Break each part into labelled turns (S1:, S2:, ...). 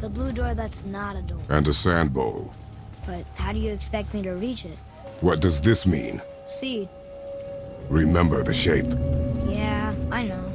S1: The blue door that's not a door.
S2: And a sand bowl.
S1: But how do you expect me to reach it?
S2: What does this mean?
S1: Seed.
S2: Remember the shape.
S1: Yeah, I know.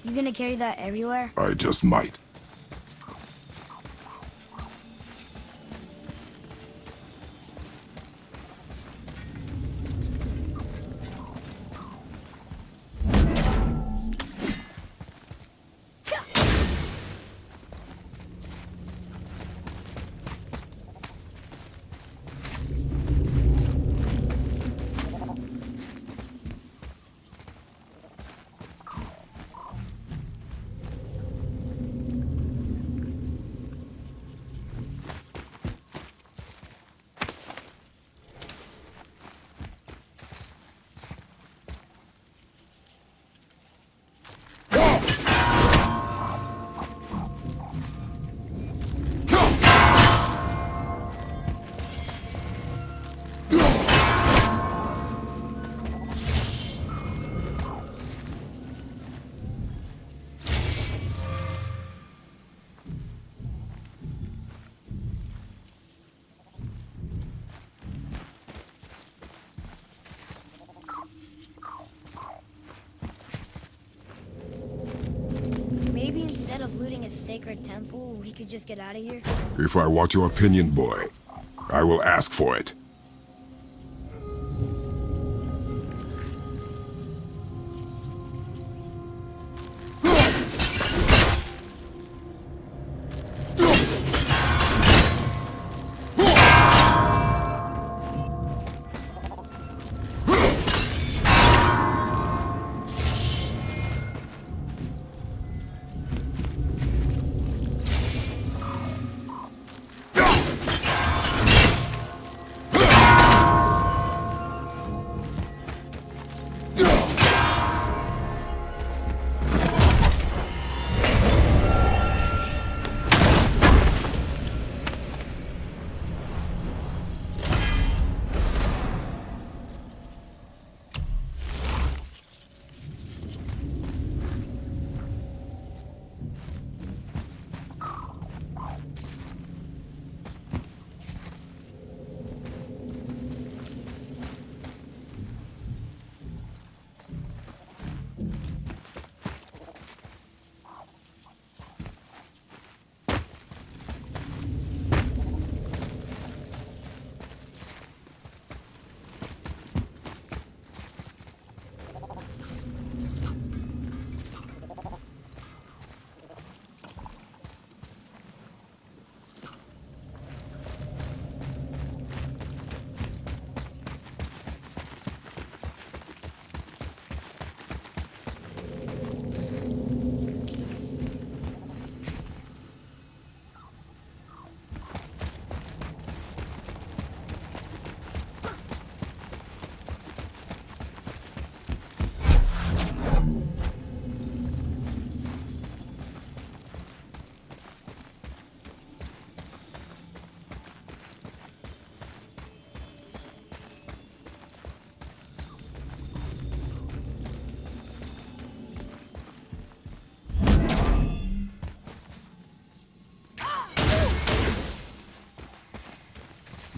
S1: You gonna carry that everywhere?
S2: I just might.
S1: Looting a sacred temple, we could just get out of here?
S2: If I want your opinion, boy, I will ask for it.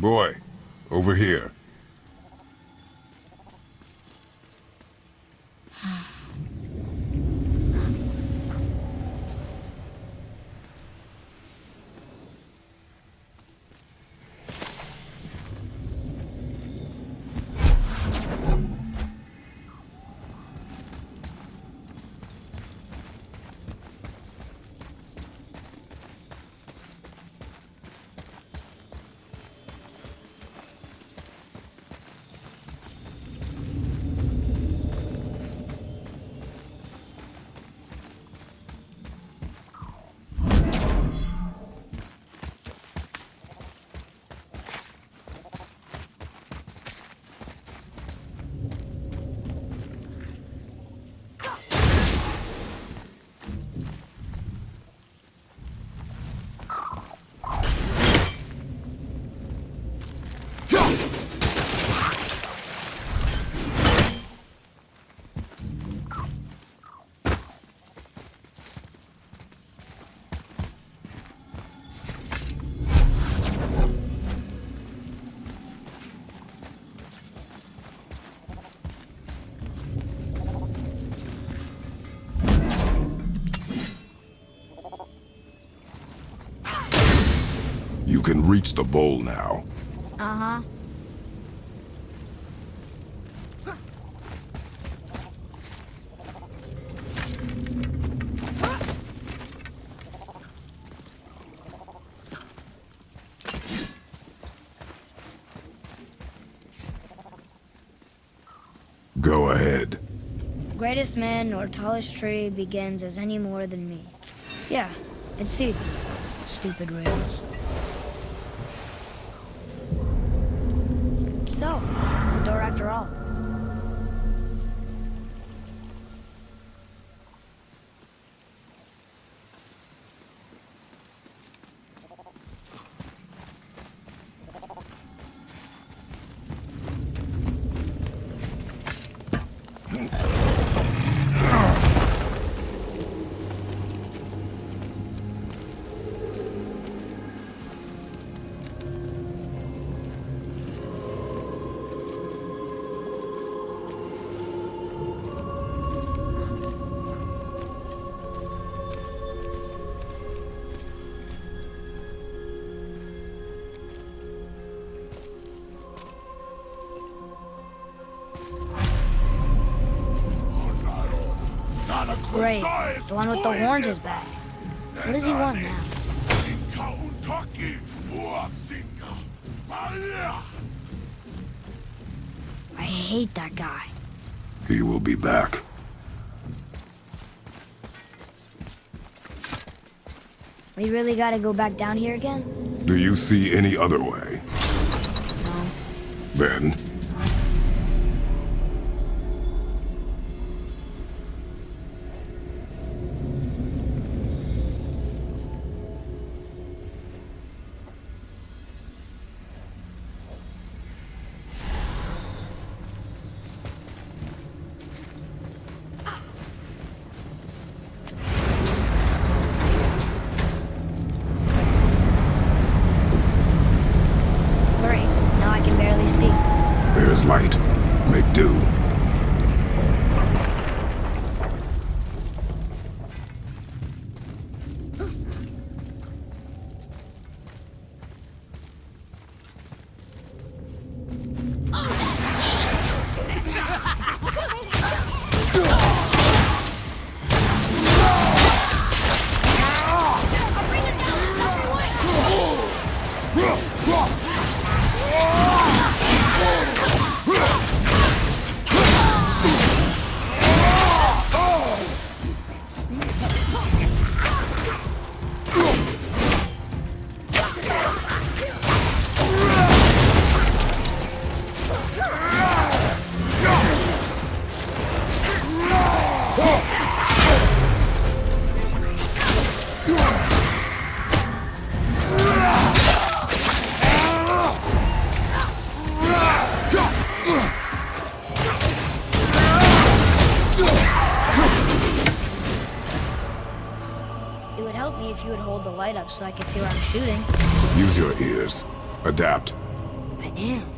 S2: Boy, over here. You can reach the bowl now.
S1: Uh-huh.
S2: Go ahead.
S1: Greatest man or tallest tree begins as any more than me. Yeah, it's see. Stupid rails. So, it's a door after all. Great. The one with the horns is back. What does he want now? I hate that guy.
S2: He will be back.
S1: We really gotta go back down here again?
S2: Do you see any other way?
S1: No.
S2: Then, there's light. Make do.
S1: It would help me if you would hold the light up so I could see where I'm shooting.
S2: Use your ears. Adapt.
S1: I am.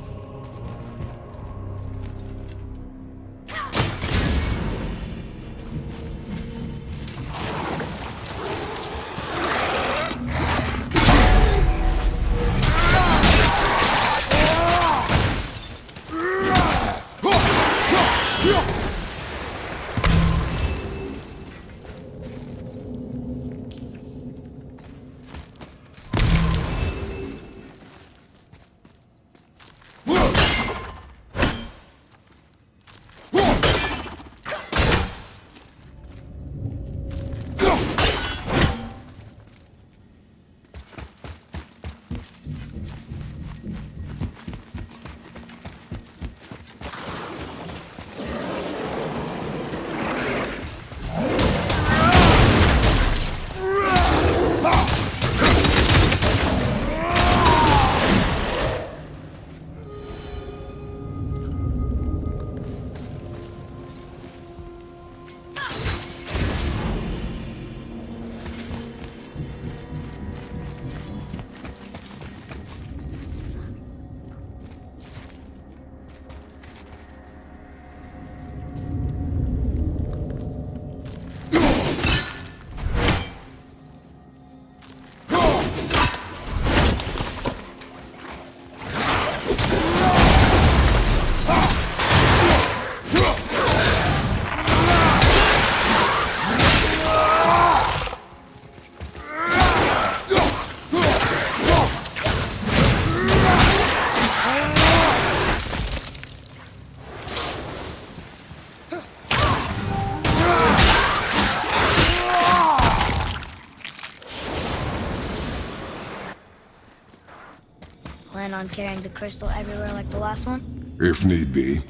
S1: Plan on carrying the crystal everywhere like the last one?
S2: If need be.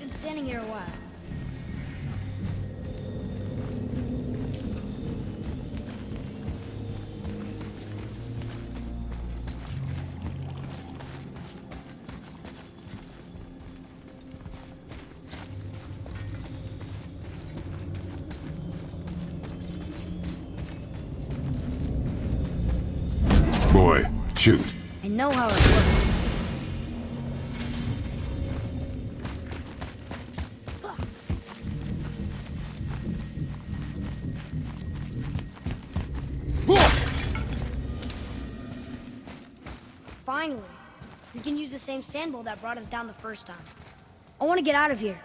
S1: Standing here a while.
S2: Boy, shoot.
S1: I know how it works. Finally, we can use the same sand bowl that brought us down the first time. I want to get out of here.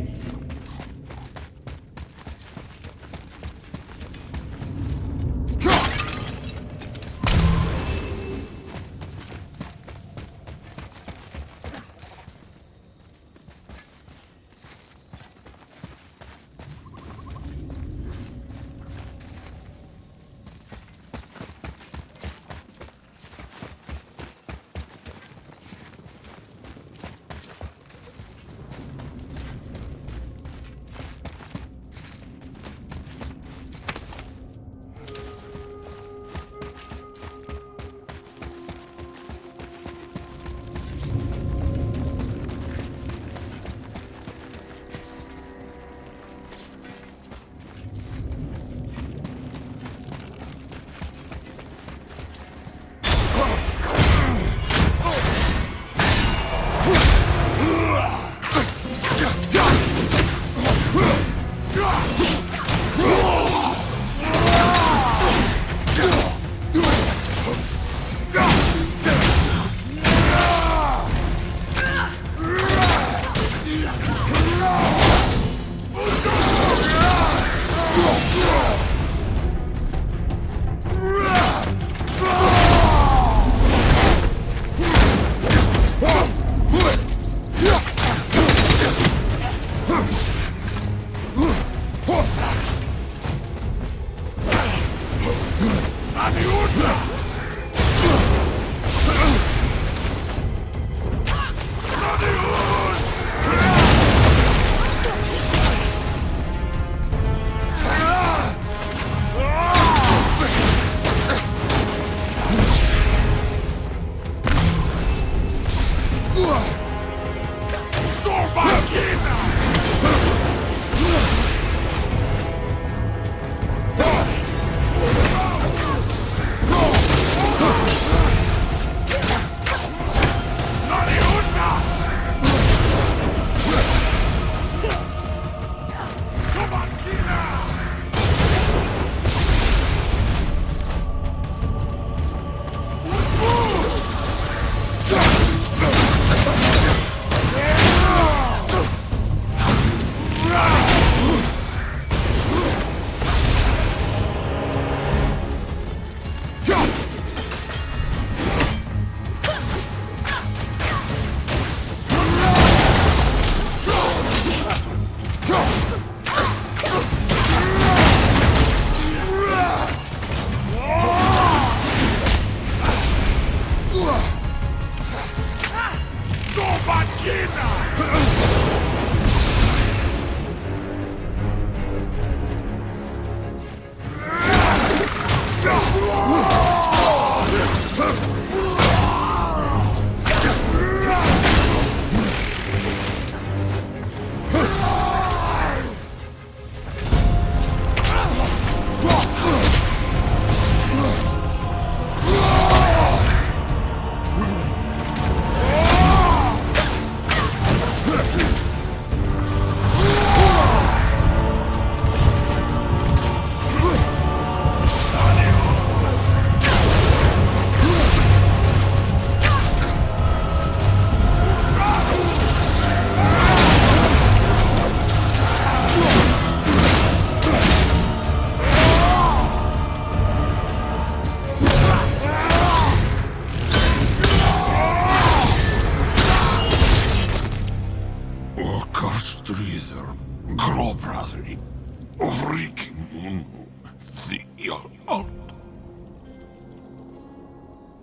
S1: ready.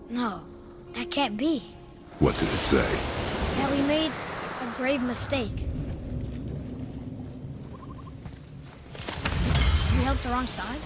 S1: No, that can't be.
S2: What did it say?
S1: That we made a grave mistake. We helped the wrong side?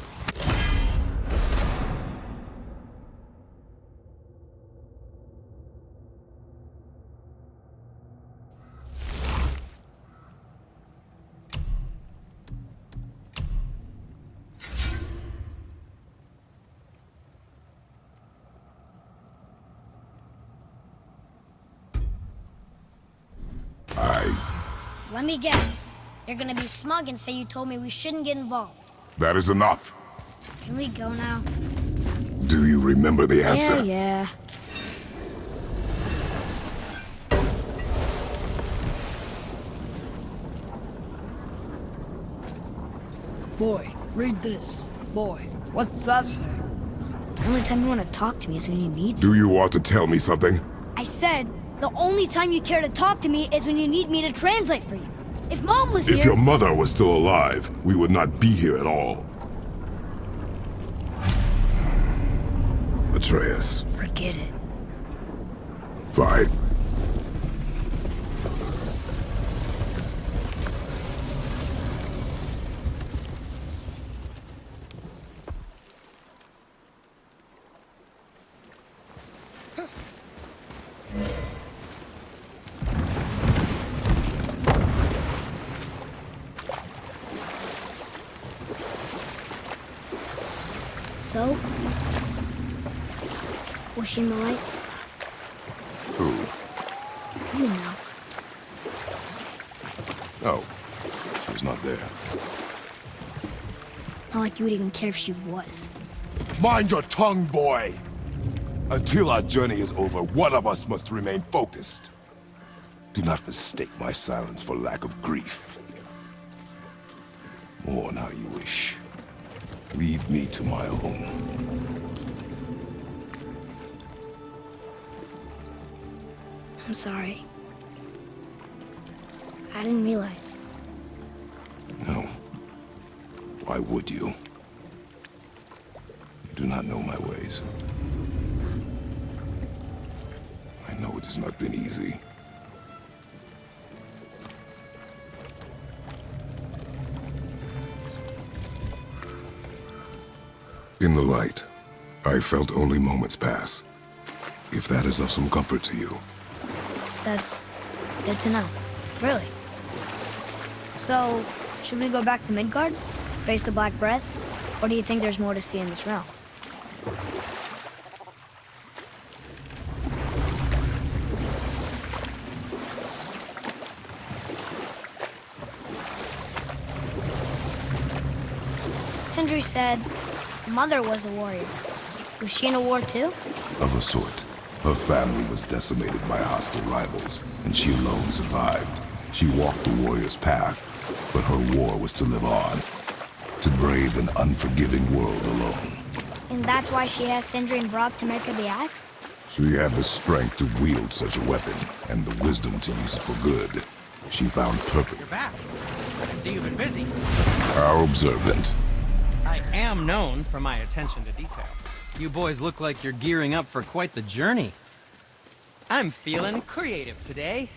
S1: Let me guess. You're gonna be smug and say you told me we shouldn't get involved.
S2: That is enough.
S1: Can we go now?
S2: Do you remember the answer?
S1: Yeah.
S3: Boy, read this. Boy, what's that say?
S1: The only time you want to talk to me is when you need
S2: Do you want to tell me something?
S1: I said, the only time you care to talk to me is when you need me to translate for you. If Mom was
S2: If
S1: here...
S2: your mother was still alive, we would not be here at all. Atreus.
S1: Forget it.
S2: Fine.
S1: So? Was she in the light?
S2: Who?
S1: You know.
S2: Oh. She was not there.
S1: Not like you would even care if she was.
S2: Mind your tongue, boy! Until our journey is over, one of us must remain focused. Do not mistake my silence for lack of grief. Mourn how you wish. Leave me to my own.
S1: I'm sorry. I didn't realize.
S2: No. Why would you? You do not know my ways. I know it has not been easy. In the light, I felt only moments pass. If that is of some comfort to you.
S1: That's good to know. Really. So, should we go back to Midgard? Face the Black Breath? Or do you think there's more to see in this realm? Sindri said Mother was a warrior. Was she in a war too?
S2: Of a sort. Her family was decimated by hostile rivals, and she alone survived. She walked the warrior's path, but her war was to live on. To brave an unforgiving world alone.
S1: And that's why she has Sindri and Brock to make her the axe?
S2: She had the strength to wield such a weapon, and the wisdom to use it for good. She found purpose.
S4: You're back. I see you've been busy.
S2: How observant.
S4: I am known for my attention to detail. You boys look like you're gearing up for quite the journey. I'm feeling creative today.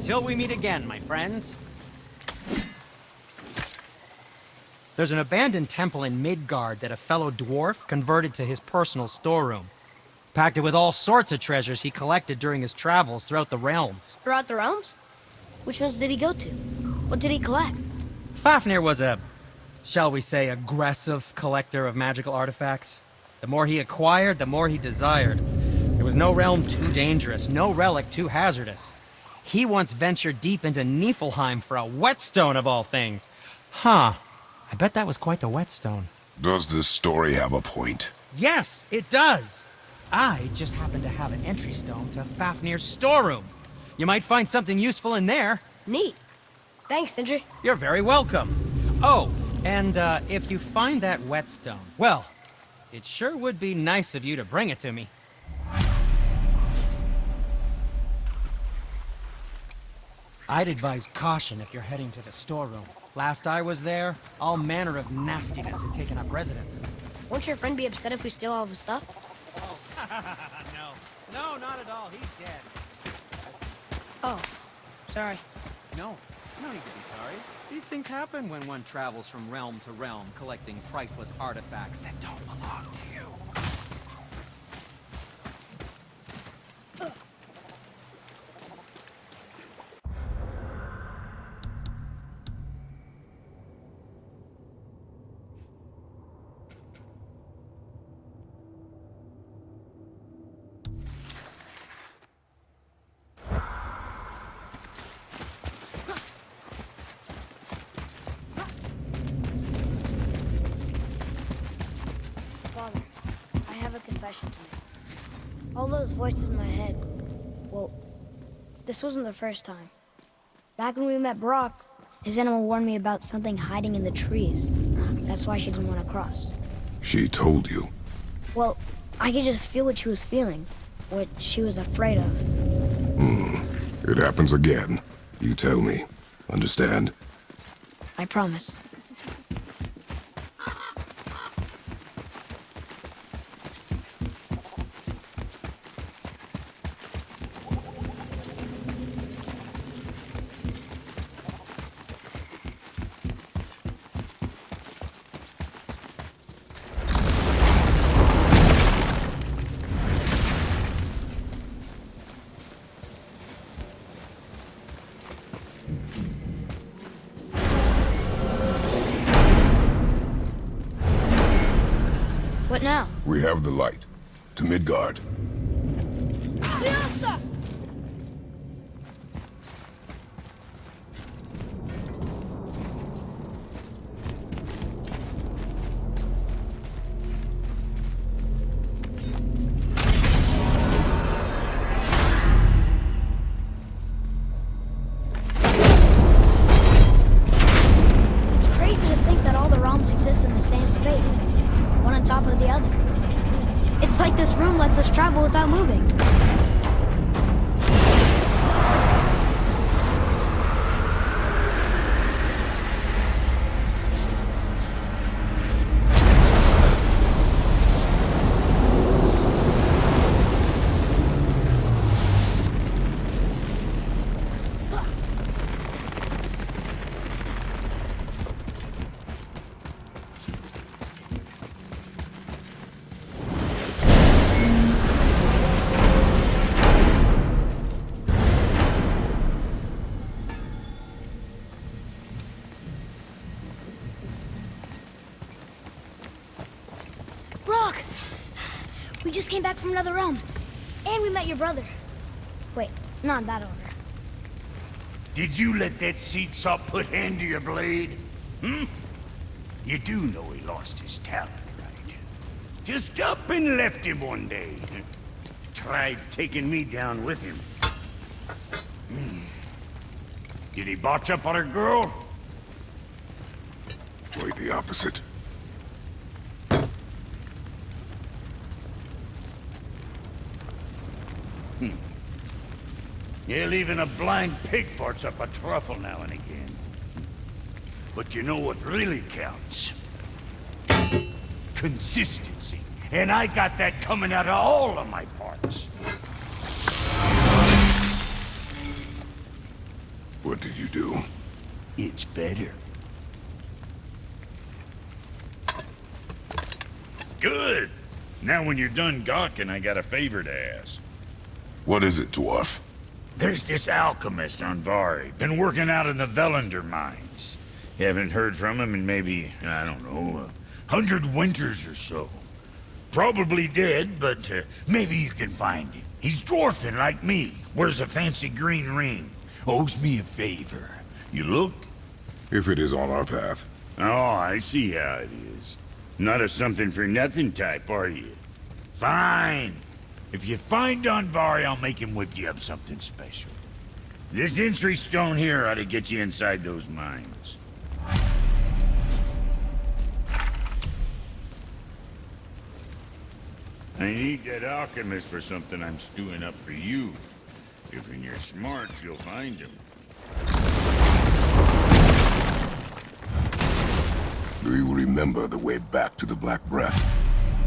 S4: Until we meet again, my friends. There's an abandoned temple in Midgard that a fellow dwarf converted to his personal storeroom. Packed it with all sorts of treasures he collected during his travels throughout the realms.
S1: Throughout the realms? Which ones did he go to? What did he collect?
S4: Fafnir was a, shall we say, aggressive collector of magical artifacts. The more he acquired, the more he desired. There was no realm too dangerous, no relic too hazardous. He once ventured deep into Niflheim for a whetstone of all things. Huh. I bet that was quite the whetstone.
S2: Does this story have a point?
S4: Yes, it does. I just happen to have an entry stone to Fafnir's storeroom. You might find something useful in there.
S1: Neat. Thanks, Sindri.
S4: You're very welcome. Oh, and if you find that whetstone, well, it sure would be nice of you to bring it to me. I'd advise caution if you're heading to the storeroom. Last I was there, all manner of nastiness had taken up residence.
S1: Won't your friend be upset if we steal all of his stuff?
S4: No. No, not at all. He's dead.
S1: Oh, sorry.
S4: No. No need to be sorry. These things happen when one travels from realm to realm, collecting priceless artifacts that don't belong to you.
S1: Father, I have a confession to make. All those voices in my head, well, this wasn't the first time. Back when we met Brock, his animal warned me about something hiding in the trees. That's why she didn't want to cross.
S2: She told you.
S1: Well, I could just feel what she was feeling, what she was afraid of.
S2: It happens again. You tell me. Understand?
S1: I promise. What now?
S2: We have the light. To Midgard.
S1: It's crazy to think that all the realms exist in the same space, one on top of the other. It's like this room lets us travel without moving. Brock! We just came back from another realm. And we met your brother. Wait, not in that order.
S5: Did you let that seat sop put hand to your blade? You do know he lost his talent, right? Just up and left him one day. Tried taking me down with him. Did he botch up on a girl?
S2: Quite the opposite.
S5: Yeah, even a blind pig farts up a truffle now and again. But you know what really counts? Consistency. And I got that coming out of all of my parts.
S2: What did you do?
S5: It's better. Good. Now when you're done gawking, I got a favor to ask.
S2: What is it, dwarf?
S5: There's this alchemist, Andvari, been working out in the Velander mines. You haven't heard from him in maybe, I don't know, 100 winters or so. Probably dead, but maybe you can find him. He's dwarfing like me, wears a fancy green ring, owes me a favor. You look?
S2: If it is on our path.
S5: Oh, I see how it is. Not a something-for-nothing type, are you? Fine. If you find Andvari, I'll make him whip you up something special. This entry stone here ought to get you inside those mines. I need that alchemist for something I'm stewing up for you. If you're smart, you'll find him.
S2: Do you remember the way back to the Black Breath?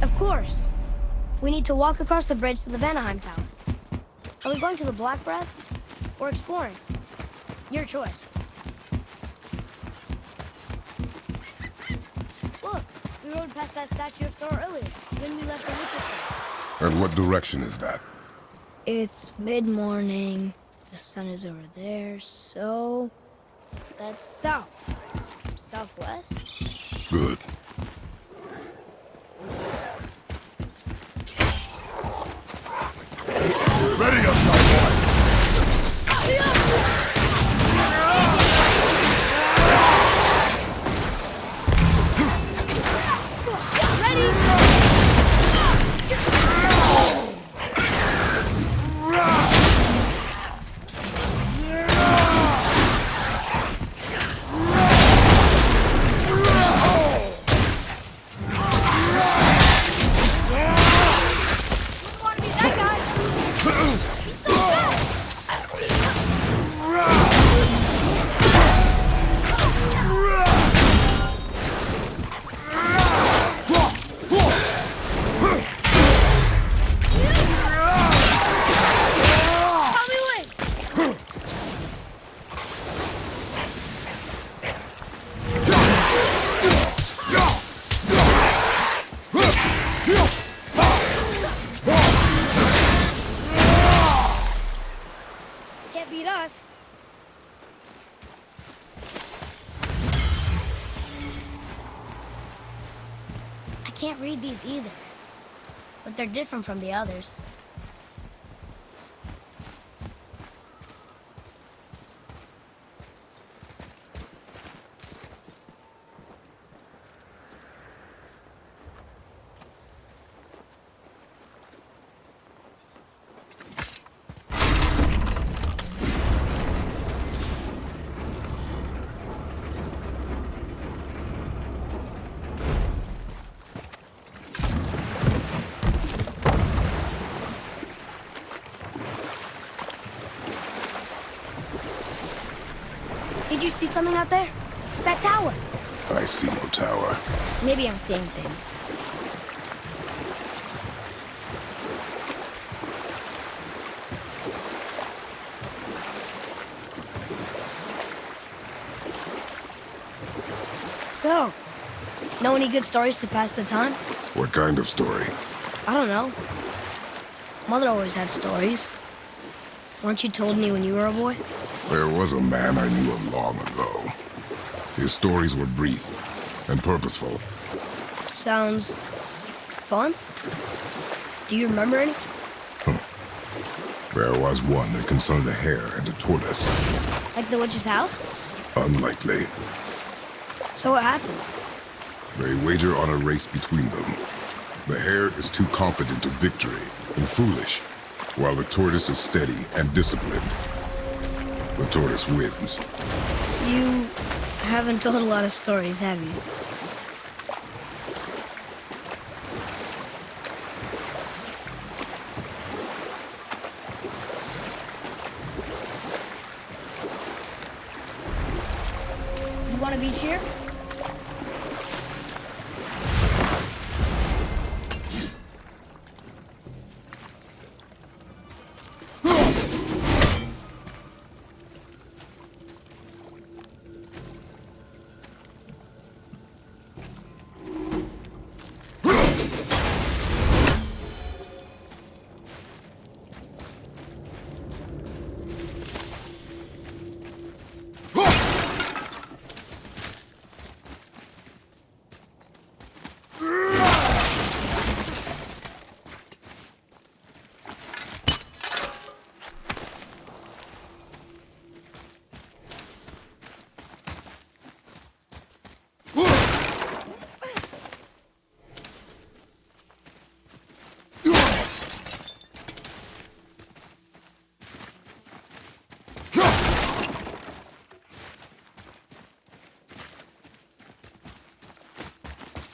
S1: Of course. We need to walk across the bridge to the Vanaheim Tower. Are we going to the Black Breath or exploring? Your choice. Look, we rode past that statue of Thor earlier, when we left the Witch's Cave.
S2: And what direction is that?
S1: It's mid-morning. The sun is over there, so that's south. Southwest?
S2: Good. Ready up, cowboy!
S1: Can't read these either, but they're different from the others. Did you see something out there? That tower.
S2: I see no tower.
S1: Maybe I'm seeing things. So, know any good stories to pass the time?
S2: What kind of story?
S1: I don't know. Mother always had stories. Weren't you told me when you were a boy?
S2: There was a man I knew of long ago. His stories were brief and purposeful.
S1: Sounds fun. Do you remember any?
S2: There was one that concerned a hare and a tortoise.
S1: Like the witch's house?
S2: Unlikely.
S1: So what happens?
S2: They wager on a race between them. The hare is too confident of victory and foolish, while the tortoise is steady and disciplined. The tortoise wins.
S1: You haven't told a lot of stories, have you? You want a beach here?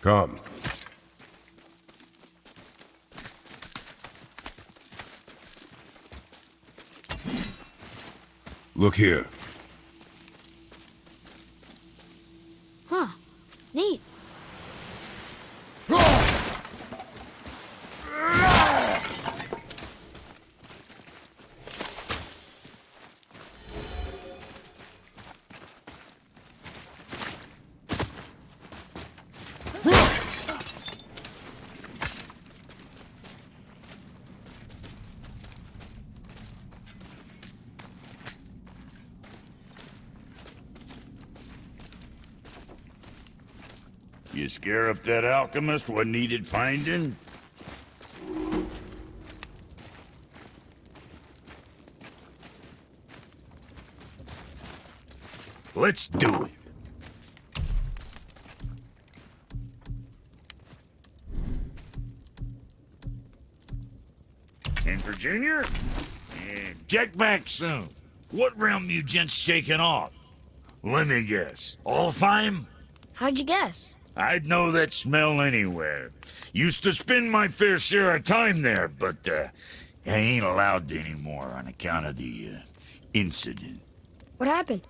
S2: Come. Look here.
S1: Huh. Neat.
S5: You scare up that alchemist what needed finding? Let's do it. In Virginia? Yeah, check back soon. What realm you gents shaking off? Let me guess. Alfheim?
S1: How'd you guess?
S5: I'd know that smell anywhere. Used to spend my fair share of time there, but I ain't allowed to anymore on account of the incident.
S1: What happened?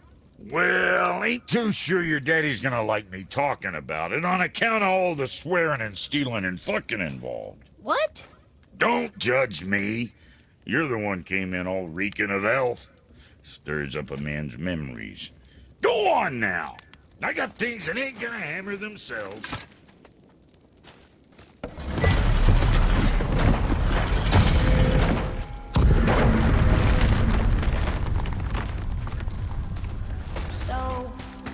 S5: Well, ain't too sure your daddy's gonna like me talking about it on account of all the swearing and stealing and fucking involved.
S1: What?
S5: Don't judge me. You're the one came in all reeking of elf. Stirs up a man's memories. Go on now. I got things that ain't gonna hammer themselves.
S1: So,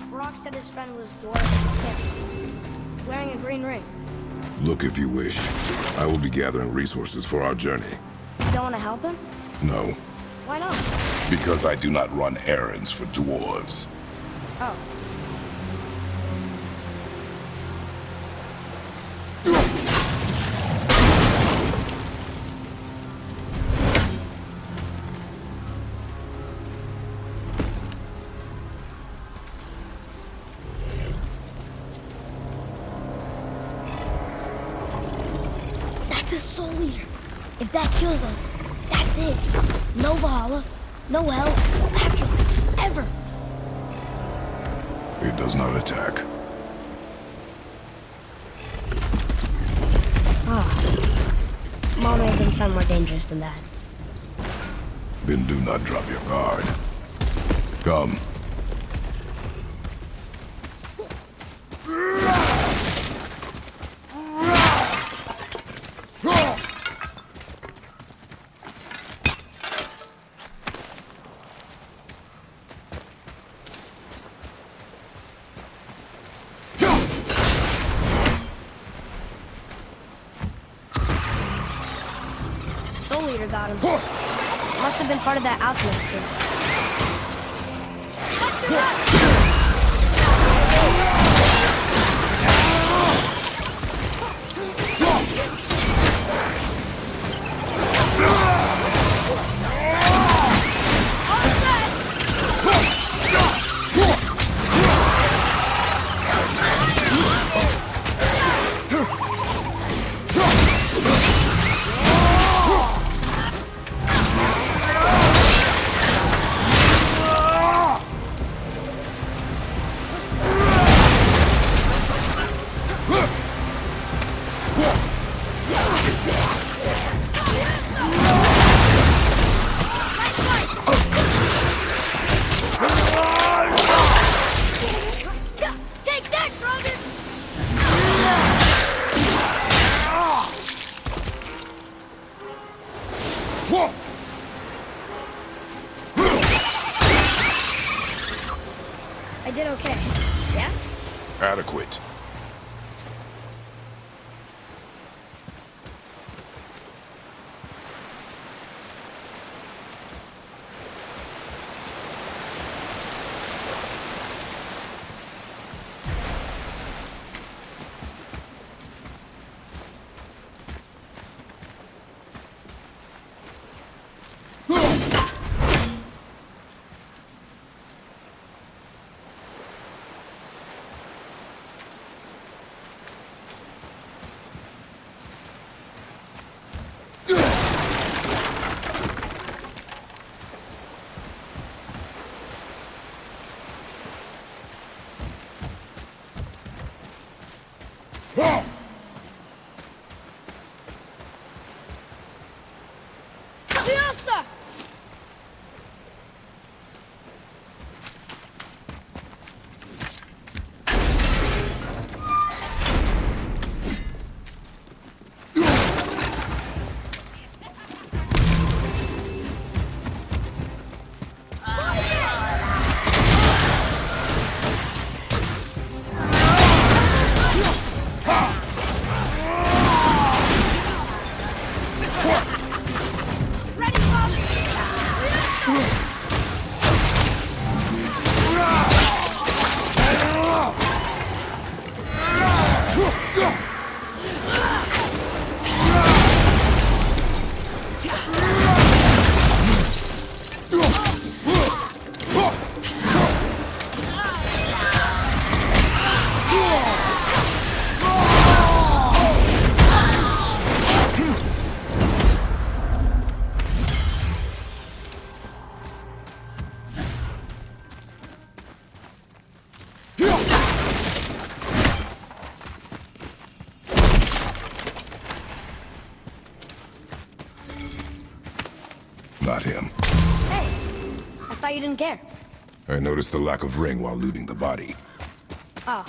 S1: Brock said his friend was dwarf, wearing a green ring.
S2: Look if you wish. I will be gathering resources for our journey.
S1: You don't want to help him?
S2: No,
S1: Why not?
S2: because I do not run errands for dwarves.
S1: Oh. That's a soul eater. If that kills us, that's it. No Valhalla, no hell, no afterlife, ever.
S2: It does not attack.
S1: Mom made them sound more dangerous than that.
S2: Then do not drop your guard. Come.
S1: Soul Eater got him. Must have been part of that Alchemist thing.
S2: not him.
S1: Hey, I thought you didn't care.
S2: I noticed the lack of ring while looting the body.
S1: Oh.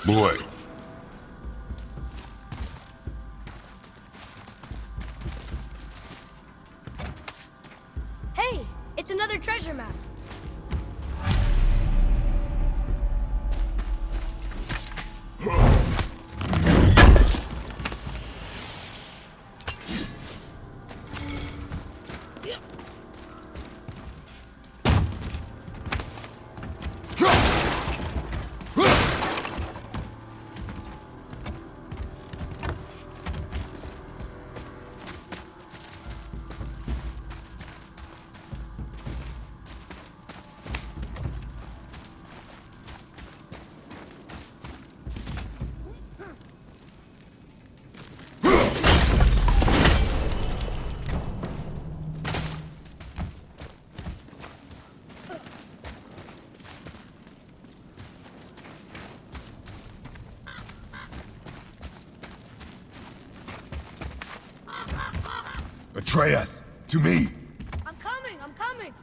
S2: Boy.
S1: Hey, it's another treasure map.
S2: Atreus, to me.
S1: I'm coming, I'm coming.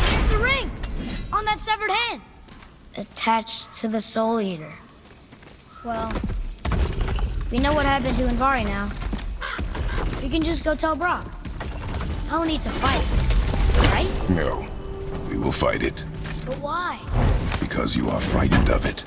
S1: It's the ring! On that severed hand! Attached to the Soul Eater. Well, we know what happened to Andvari now. We can just go tell Brock. No need to fight, right?
S2: No, we will fight it.
S1: But why?
S2: Because you are frightened of it.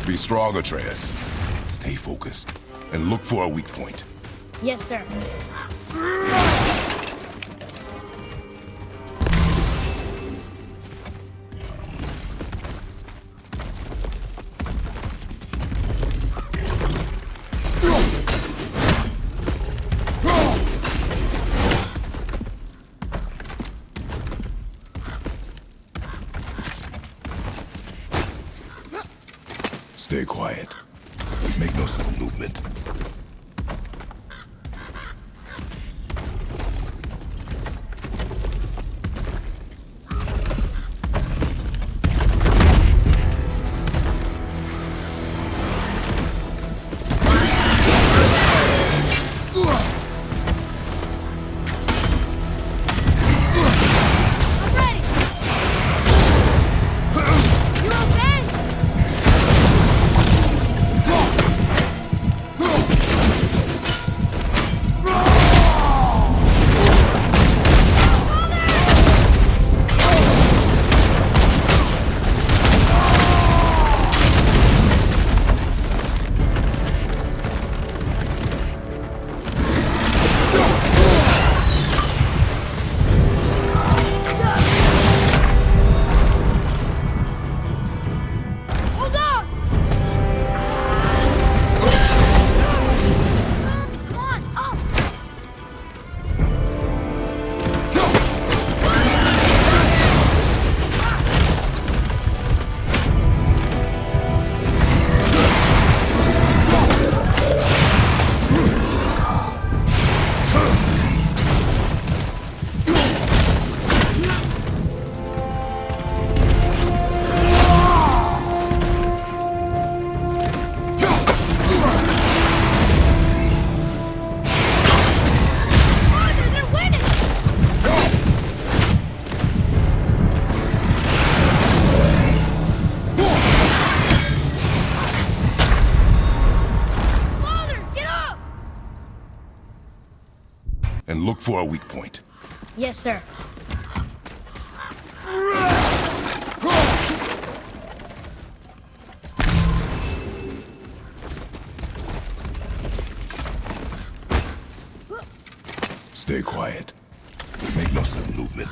S2: Be strong, Atreus. Stay focused, and look for a weak point.
S1: Yes, sir.
S2: Stay quiet. Make no sudden movement.
S1: I'm ready! You okay? Hold on! Come on, up! Father, they're winning! Father, get up!
S2: And look for a weak point.
S1: Yes, sir.
S2: Stay quiet. Make no sudden movement.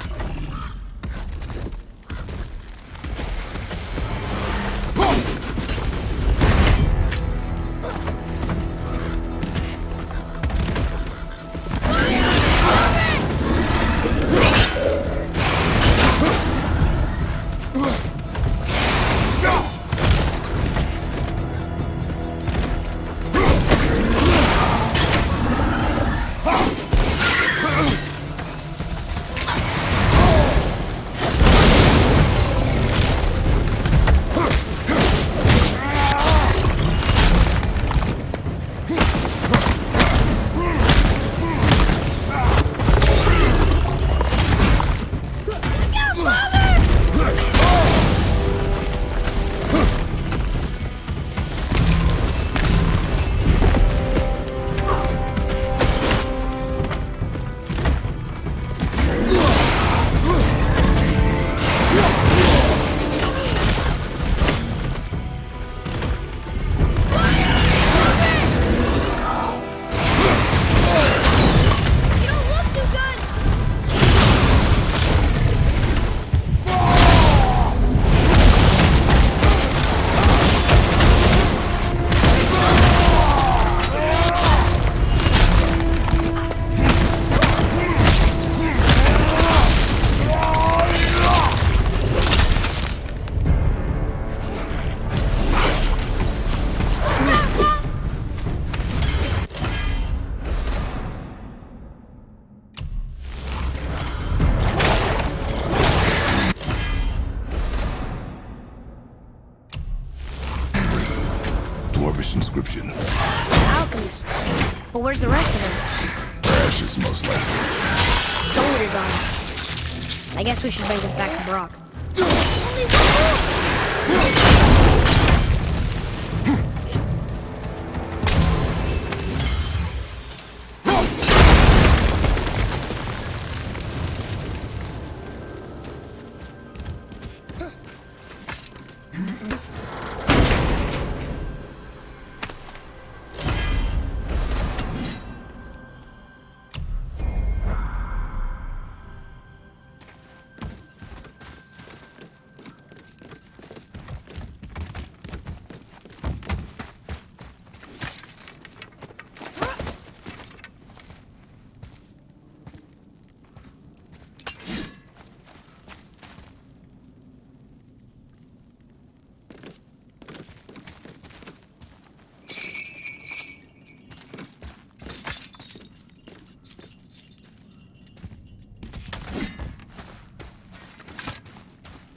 S1: You don't look too good!
S2: Dwarvish inscription.
S1: Alchemist. But where's the rest of them?
S2: Ashes, most likely.
S1: Soldiers on it. I guess we should bring this back to Brock.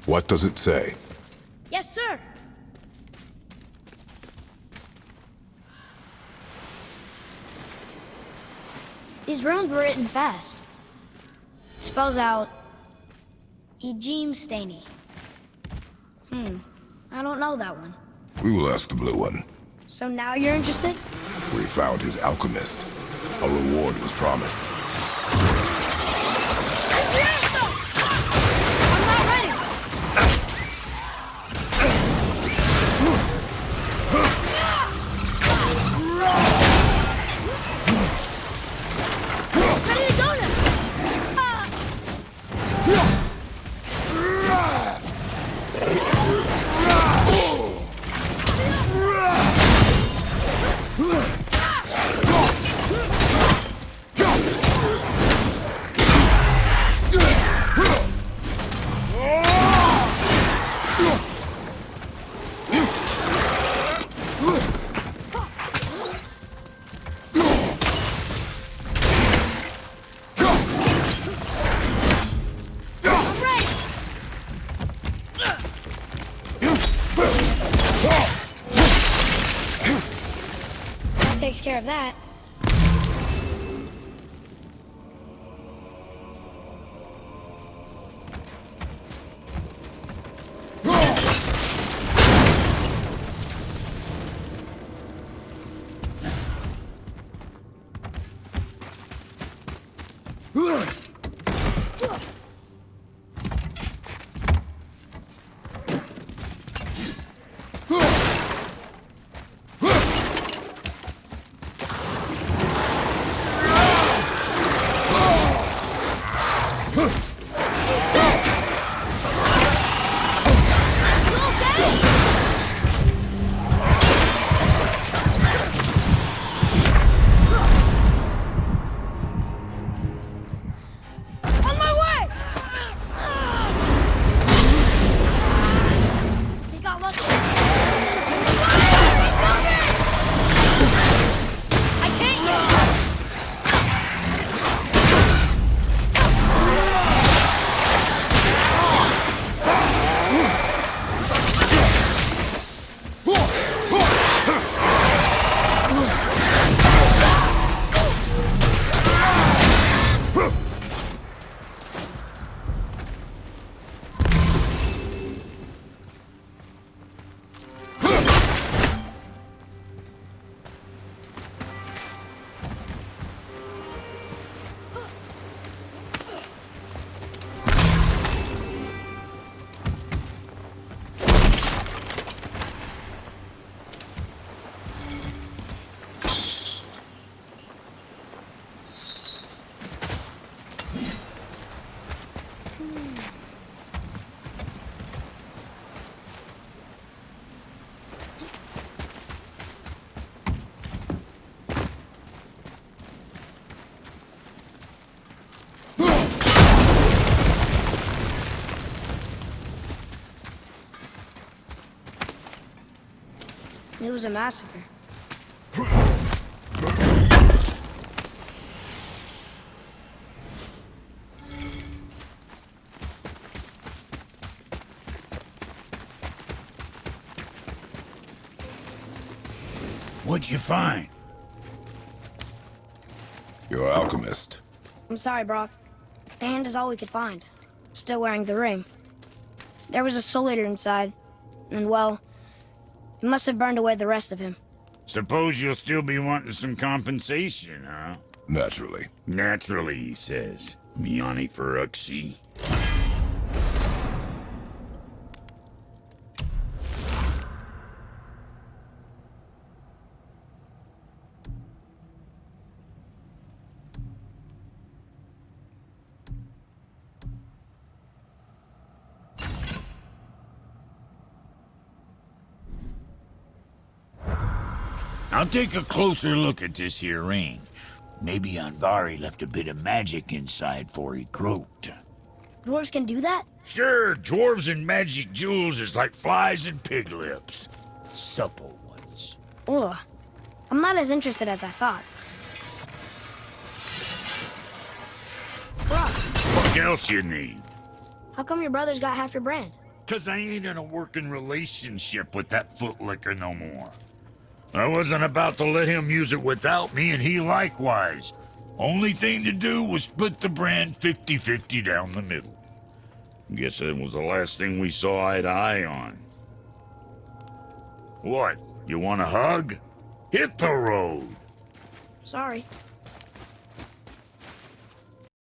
S2: What does it say?
S1: Yes, sir. These runes were written fast. It spells out Ejim Staney. I don't know that one.
S2: We will ask the blue one.
S1: So now you're interested?
S2: We found his alchemist. A reward was promised.
S1: I'm not ready! Ready to go now! Takes care of that. It was a massacre.
S5: What'd you find?
S2: Your alchemist.
S1: I'm sorry, Brock. The hand is all we could find. Still wearing the ring. There was a soul eater inside, and well, it must have burned away the rest of him.
S5: Suppose you'll still be wanting some compensation, huh?
S2: Naturally.
S5: Naturally, he says. Miani Feruxi. I'll take a closer look at this here ring. Maybe Andvari left a bit of magic inside for he croaked.
S1: Dwarves can do that?
S5: Sure, dwarves and magic jewels is like flies and pig lips. Supple ones.
S1: Ugh. I'm not as interested as I thought. Brock,
S5: What else you need?
S1: how come your brother's got half your brand?
S5: 'Cause I ain't in a working relationship with that footlicker no more. I wasn't about to let him use it without me, and he likewise. Only thing to do was split the brand 50-50 down the middle. Guess that was the last thing we saw eye to eye on. What? You want a hug? Hit the road!
S1: Sorry.